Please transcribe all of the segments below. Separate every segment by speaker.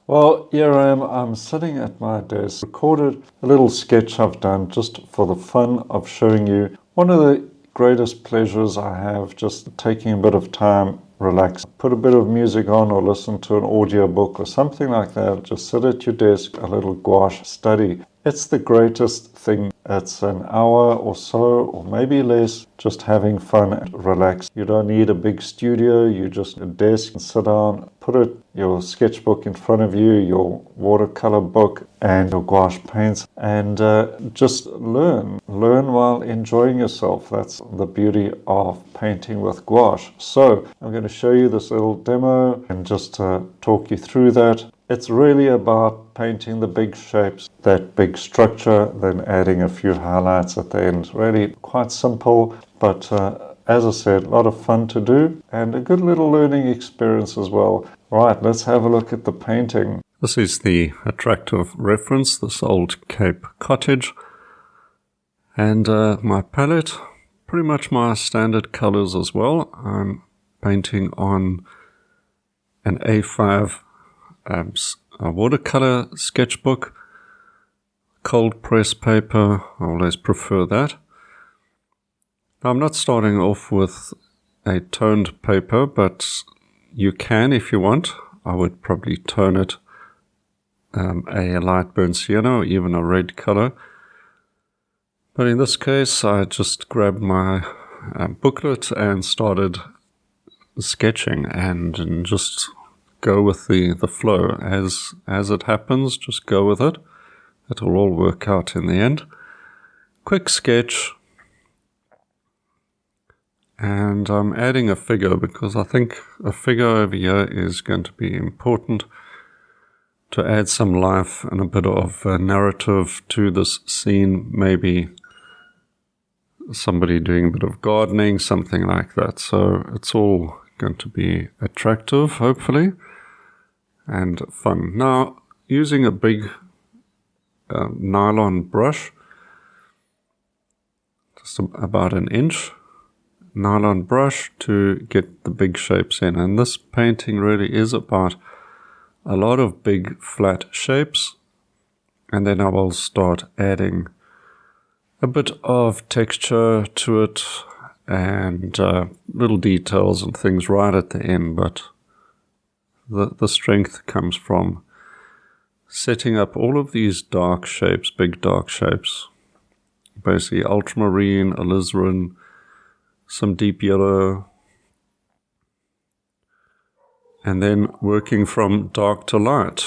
Speaker 1: Well, here I am. I'm sitting at my desk, recorded a little sketch I've done just for the fun of showing you one of the greatest pleasures I have, just taking a bit of time, relax, put a bit of music on or listen to an audio book or something like that. Just sit at your desk, a little gouache study. It's the greatest thing. It's an hour or so, or maybe less, just having fun and relax. You don't need a big studio. You just a desk and sit down, put your sketchbook in front of you, your watercolor book, and your gouache paints, and just learn while enjoying yourself. That's the beauty of painting with gouache. So I'm going to show you this little demo and just talk you through that. It's really about painting the big shapes, that big structure, then adding a few highlights at the end. Really quite simple, but as I said, a lot of fun to do and a good little learning experience as well. Right, let's have a look at the painting.
Speaker 2: This is the attractive reference, this old Cape cottage. And my palette, pretty much my standard colors as well. I'm painting on an A5 a watercolor sketchbook, cold press paper. I always prefer that. Now, I'm not starting off with a toned paper, but you can if you want. I would probably tone it a light burnt sienna or even a red color. But in this case, I just grabbed my booklet and started sketching and just go with the flow as it happens. Just go with it. It'll all work out in the end. Quick sketch. And I'm adding a figure because I think a figure over here is going to be important to add some life and a bit of narrative to this scene. Maybe somebody doing a bit of gardening, something like that. So it's all going to be attractive, hopefully, and fun. Now, using a big nylon brush, just about an inch nylon brush to get the big shapes in. And this painting really is about a lot of big flat shapes, and then I will start adding a bit of texture to it and little details and things right at the end. But the strength comes from setting up all of these dark shapes, big dark shapes, basically ultramarine, alizarin, some deep yellow, and then working from dark to light.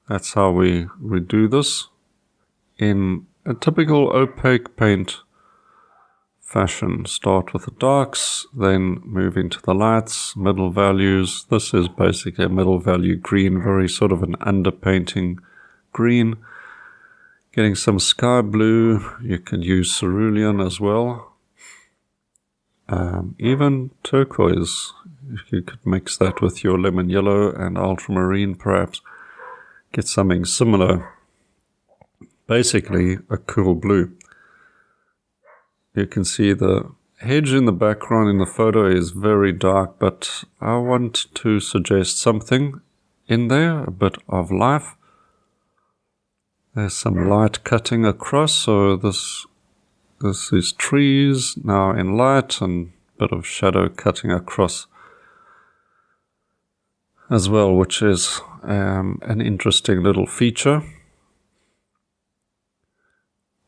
Speaker 2: That's how we do this in a typical opaque paint fashion. Start with the darks, then move into the lights, middle values. This is basically a middle value green, very sort of an underpainting green. Getting some sky blue. You can use cerulean as well. Even turquoise, if you could mix that with your lemon yellow and ultramarine perhaps, get something similar. Basically a cool blue. You can see the hedge in the background in the photo is very dark, but I want to suggest something in there, a bit of life. There's some light cutting across, so this is trees now in light and a bit of shadow cutting across as well, which is an interesting little feature.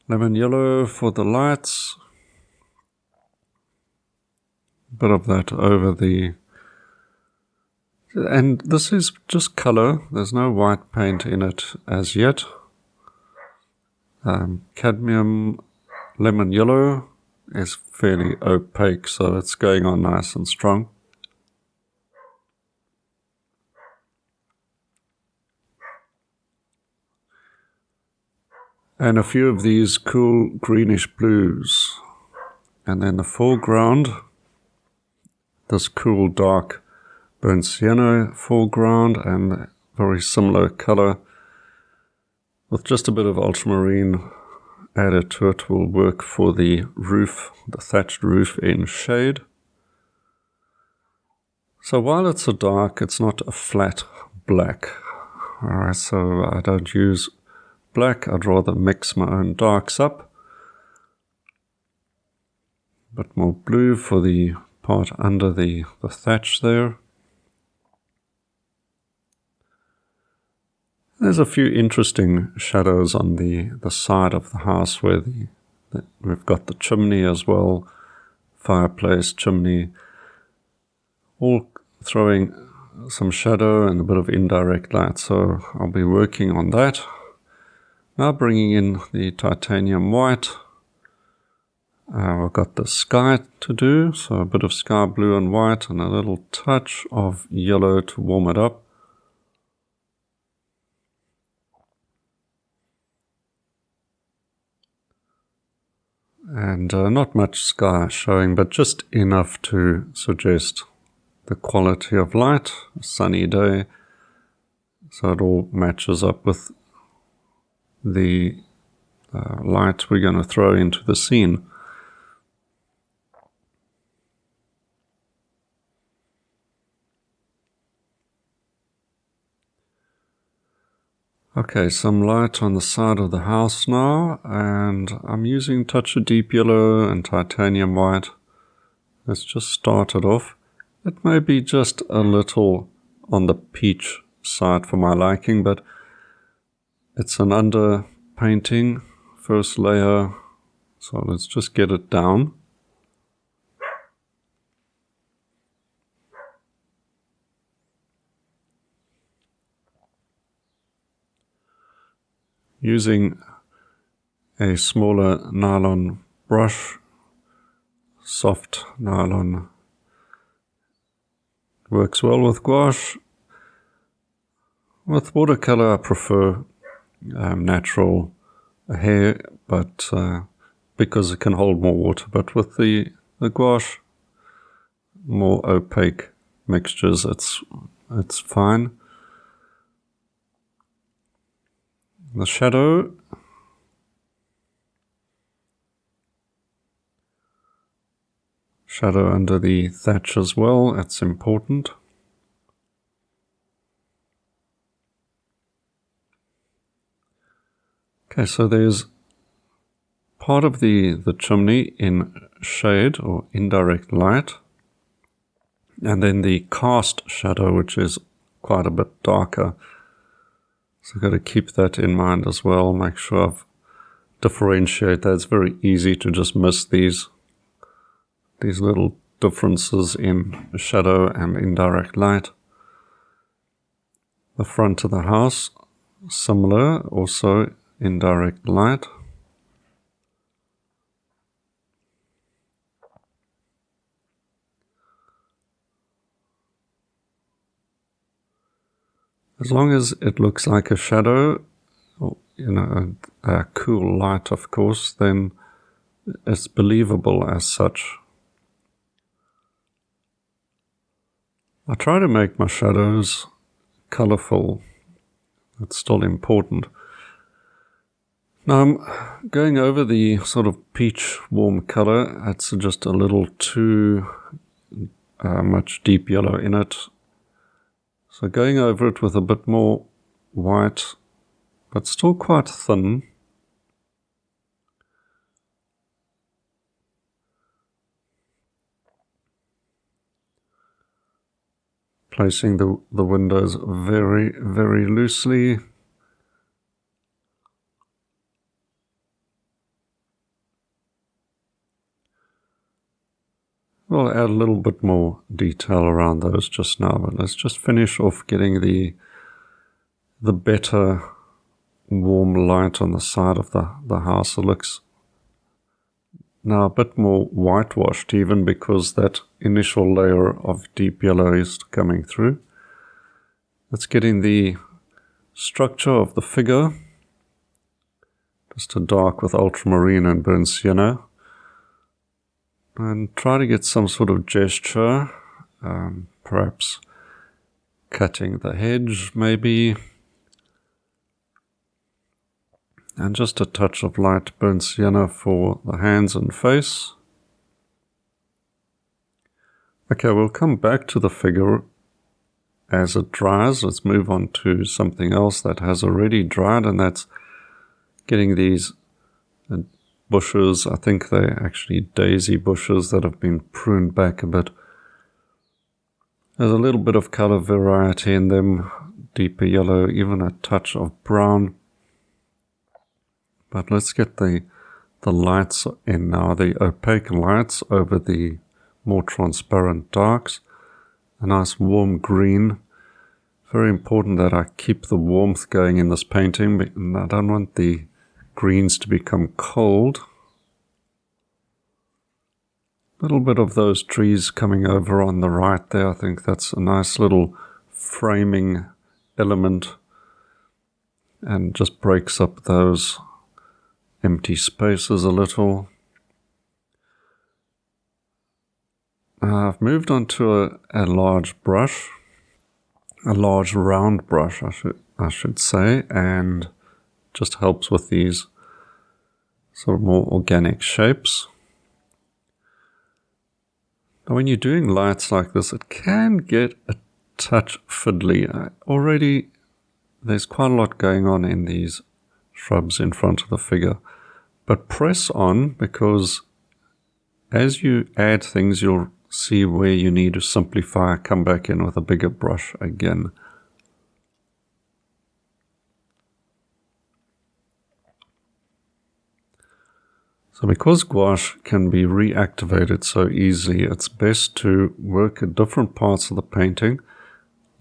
Speaker 2: Lemon yellow for the lights. A bit of that over the... And this is just color. There's no white paint in it as yet. Cadmium lemon yellow is fairly opaque, so it's going on nice and strong. And a few of these cool greenish blues. And then the foreground, this cool dark burnt sienna foreground and very similar color with just a bit of ultramarine added to it will work for the roof, the thatched roof in shade. So while it's so dark, it's not a flat black. Alright, so I don't use black, I'd rather mix my own darks up. A bit more blue for the part under the thatch there. There's a few interesting shadows on the side of the house where we've got the chimney as well, fireplace, chimney, all throwing some shadow and a bit of indirect light, so I'll be working on that. Now bringing in the titanium white. I've got the sky to do, so a bit of sky blue and white and a little touch of yellow to warm it up. And not much sky showing, but just enough to suggest the quality of light, a sunny day, so it all matches up with the light we're going to throw into the scene. Okay, some light on the side of the house now, and I'm using touch of deep yellow and titanium white. Let's just start it off. It may be just a little on the peach side for my liking, but it's an under painting, first layer, so let's just get it down. Using a smaller nylon brush, soft nylon, works well with gouache. With watercolor I prefer natural hair, but because it can hold more water, but with the gouache, more opaque mixtures, it's fine. The shadow, under the thatch as well, that's important. Okay, so there's part of the chimney in shade or indirect light, and then the cast shadow, which is quite a bit darker. So I've got to keep that in mind as well, make sure I've differentiate that. It's very easy to just miss these little differences in shadow and indirect light. The front of the house, similar, also indirect light. As long as it looks like a shadow, or, a cool light, of course, then it's believable as such. I try to make my shadows colorful. It's still important. Now I'm going over the sort of peach warm color. That's just a little too much deep yellow in it. So going over it with a bit more white, but still quite thin. Placing the windows very, very loosely. We'll add a little bit more detail around those just now, but let's just finish off getting the better warm light on the side of the house. It looks now a bit more whitewashed even because that initial layer of deep yellow is coming through. Let's get in the structure of the figure. Just a dark with ultramarine and burnt sienna. And try to get some sort of gesture, perhaps cutting the hedge maybe, and just a touch of light burnt sienna for the hands and face. Okay, we'll come back to the figure as it dries. Let's move on to something else that has already dried, and that's getting these bushes. I think they're actually daisy bushes that have been pruned back a bit. There's a little bit of color variety in them, deeper yellow, even a touch of brown. But let's get the lights in now, the opaque lights over the more transparent darks. A nice warm green. Very important that I keep the warmth going in this painting. I don't want the greens to become cold. A little bit of those trees coming over on the right there. I think that's a nice little framing element and just breaks up those empty spaces a little. I've moved on to a large brush, a large round brush I should say, and just helps with these sort of more organic shapes. Now when you're doing lights like this, it can get a touch fiddly. Already there's quite a lot going on in these shrubs in front of the figure, but press on, because as you add things you'll see where you need to simplify, come back in with a bigger brush again. So because gouache can be reactivated so easily, it's best to work at different parts of the painting,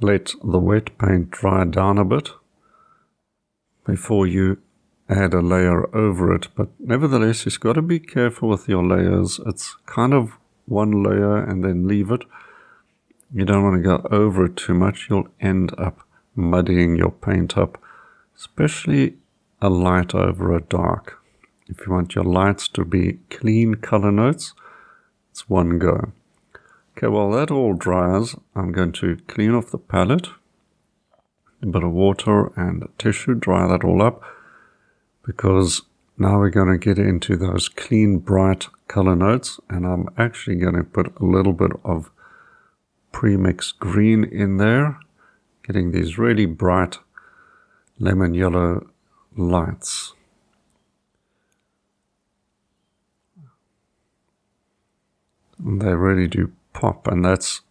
Speaker 2: let the wet paint dry down a bit before you add a layer over it. But nevertheless, you've got to be careful with your layers. It's kind of one layer and then leave it. You don't want to go over it too much. You'll end up muddying your paint up, especially a light over a dark. If you want your lights to be clean color notes, it's one go. Okay, while that all dries, I'm going to clean off the palette. A bit of water and a tissue, dry that all up, because now we're going to get into those clean, bright color notes, and I'm actually going to put a little bit of pre-mixed green in there, getting these really bright lemon yellow lights. And they really do pop, and that's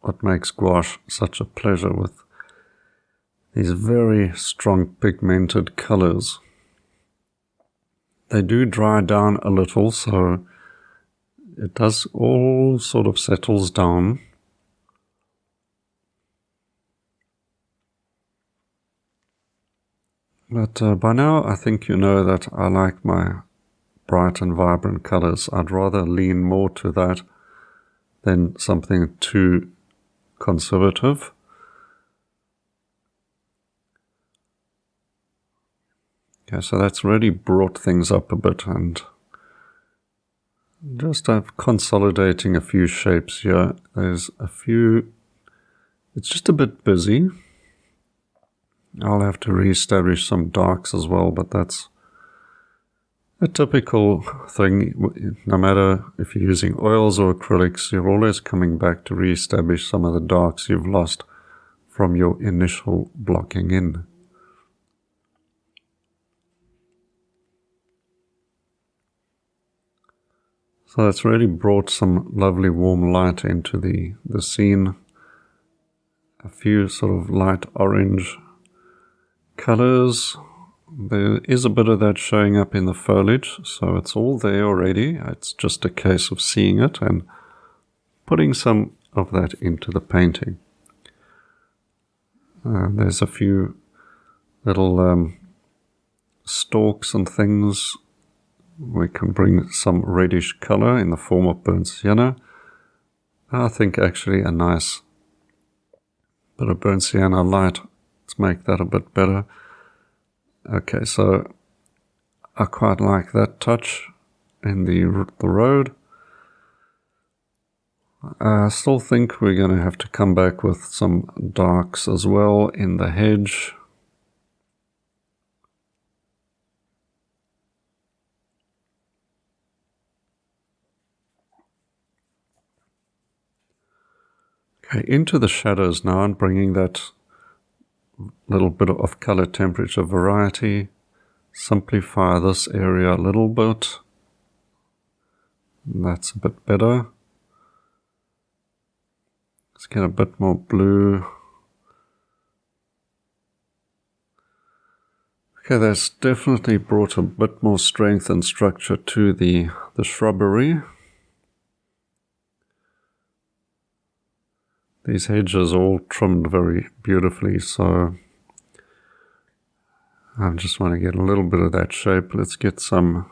Speaker 2: what makes gouache such a pleasure, with these very strong pigmented colors. They do dry down a little, so it does all sort of settles down. But by now I think you know that I like my bright and vibrant colors. I'd rather lean more to that than something too conservative. Okay, so that's really brought things up a bit, and just consolidating a few shapes here. There's a few, it's just a bit busy. I'll have to re-establish some darks as well, but that's a typical thing. No matter if you're using oils or acrylics, you're always coming back to re-establish some of the darks you've lost from your initial blocking in. So that's really brought some lovely warm light into the scene. A few sort of light orange colors. There is a bit of that showing up in the foliage, so it's all there already. It's just a case of seeing it and putting some of that into the painting. There's a few little stalks and things. We can bring some reddish color in the form of burnt sienna. I think actually a nice bit of burnt sienna light. Let's make that a bit better. Okay, so I quite like that touch in the road. I still think we're going to have to come back with some darks as well in the hedge. Okay, into the shadows now and bringing that little bit of color temperature variety. Simplify this area a little bit. That's a bit better. Let's get a bit more blue. Okay, that's definitely brought a bit more strength and structure to the shrubbery. These hedges are all trimmed very beautifully, so I just want to get a little bit of that shape. Let's get some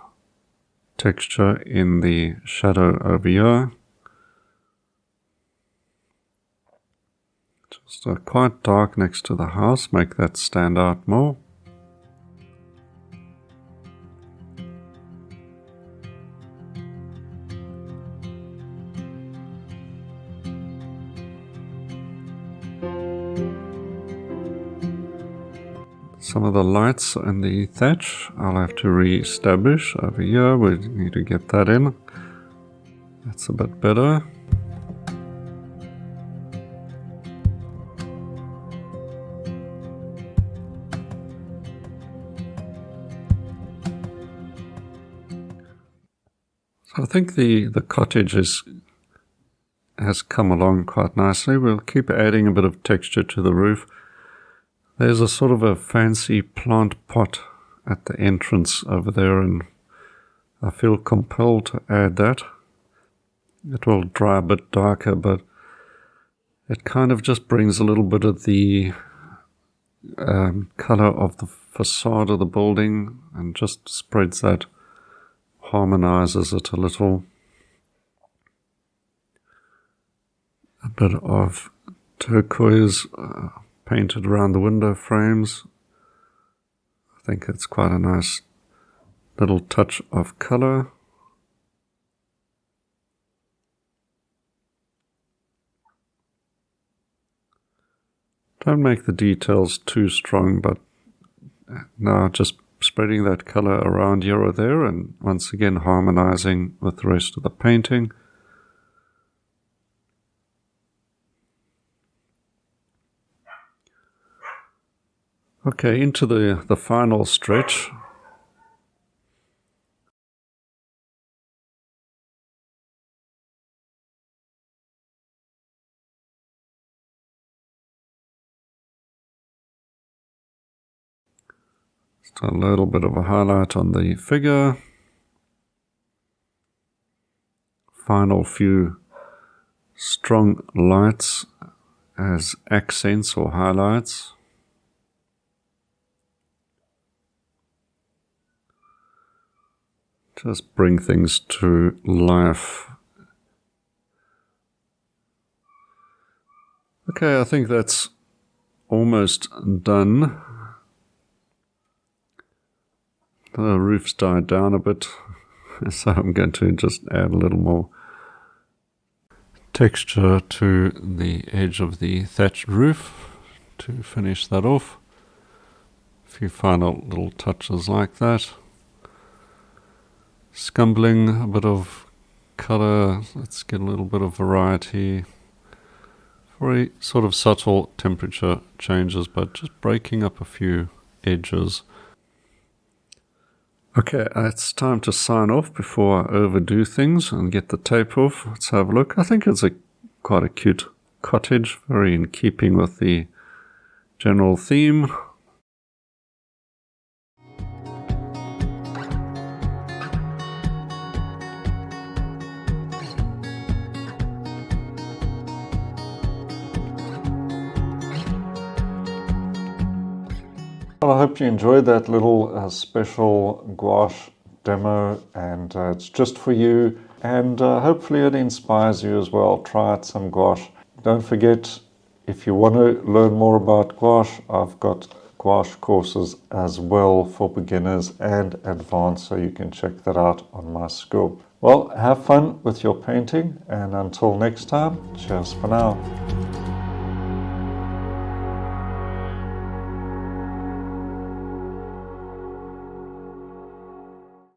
Speaker 2: texture in the shadow over here. Just quite dark next to the house, make that stand out more. Some of the lights in the thatch I'll have to re-establish over here. We need to get that in. That's a bit better. So I think the cottage has come along quite nicely. We'll keep adding a bit of texture to the roof. There's a sort of a fancy plant pot at the entrance over there, and I feel compelled to add that. It will dry a bit darker, but it kind of just brings a little bit of the color of the facade of the building and just spreads that, harmonizes it a little. A bit of turquoise painted around the window frames. I think it's quite a nice little touch of color. Don't make the details too strong, but now just spreading that color around here or there, and once again harmonizing with the rest of the painting. Okay, into the final stretch. Just a little bit of a highlight on the figure. Final few strong lights as accents or highlights. Just bring things to life. Okay, I think that's almost done. The roof's died down a bit, so I'm going to just add a little more texture to the edge of the thatched roof to finish that off. A few final little touches like that. Scumbling a bit of color, let's get a little bit of variety. Very sort of subtle temperature changes, but just breaking up a few edges. Okay, it's time to sign off before I overdo things and get the tape off. Let's have a look. I think it's quite a cute cottage, very in keeping with the general theme.
Speaker 1: Well, I hope you enjoyed that little special gouache demo, and it's just for you, and hopefully it inspires you as well. Try out some gouache. Don't forget, if you want to learn more about gouache, I've got gouache courses as well for beginners and advanced, so you can check that out on my school. Well, have fun with your painting, and until next time, cheers for now.